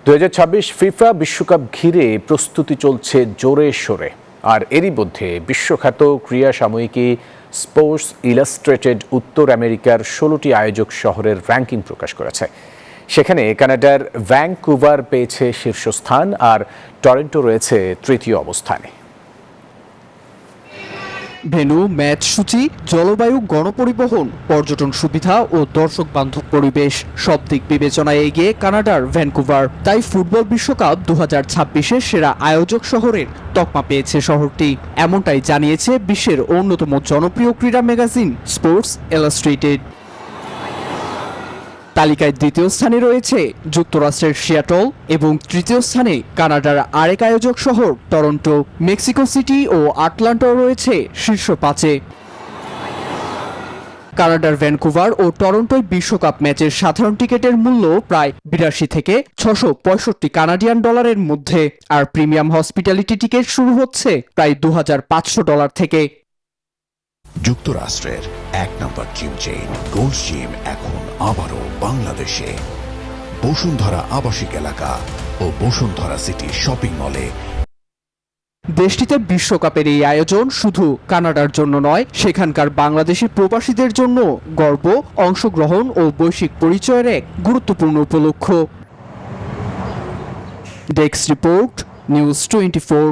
2026 FIFA বিশ্বকাপ ঘিরে প্রস্তুতি চলছে জোরে সোরে। আর এরই মধ্যে বিশ্বখ্যাত ক্রীড়া সাময়িকী স্পোর্টস ইলাস্ট্রেটেড উত্তর আমেরিকার 16টি আয়োজক শহরের র্যাঙ্কিং প্রকাশ করেছে। সেখানে কানাডার ভ্যাঙ্কুভার পেয়েছে শীর্ষস্থান আর টরন্টো রয়েছে তৃতীয় অবস্থানে। ভেন্যু, ম্যাচ সূচি, জলবায়ু, গণপরিবহন, পর্যটন সুবিধা ও দর্শক বান্ধব পরিবেশ সব দিক বিবেচনায় এগিয়ে কানাডার ভ্যানকুভার। তাই ফুটবল বিশ্বকাপ 2026-এর সেরা আয়োজক শহরের তকমা পেয়েছে শহরটি। এমনটাই জানিয়েছে বিশ্বের অন্যতম জনপ্রিয় ক্রীড়া ম্যাগাজিন স্পোর্টস ইলাস্ট্রেটেড। তালিকায় দ্বিতীয় স্থানে রয়েছে যুক্তরাষ্ট্রের সিয়াটল এবং তৃতীয় স্থানে কানাডার আরেক আয়োজক শহর টরন্টো। মেক্সিকো সিটি ও আটলান্টাও রয়েছে শীর্ষ 5-এ। কানাডার ভ্যানকুভার ও টরন্টোয় বিশ্বকাপ ম্যাচের সাধারণ টিকিটের মূল্য প্রায় 82 থেকে 665 কানাডিয়ান ডলারের মধ্যে, আর প্রিমিয়াম হসপিটালিটি টিকিট শুরু হচ্ছে প্রায় $2,500 থেকে। যুক্তরাষ্ট্রের 1 নম্বর জিম চেইন গোল্ড জিম এখন আবারও বাংলাদেশে। বসুন্ধরা আবাসিক এলাকা ও বসুন্ধরা সিটি শপিং মলে। দেশটিতে বিশ্বকাপের এই আয়োজন শুধু কানাডার জন্য নয়, সেখানকার বাংলাদেশি প্রবাসীদের জন্য গর্ব, অংশগ্রহণ ও বৈশ্বিক পরিচয়ের এক গুরুত্বপূর্ণ উপলক্ষ। Desk report, news 24।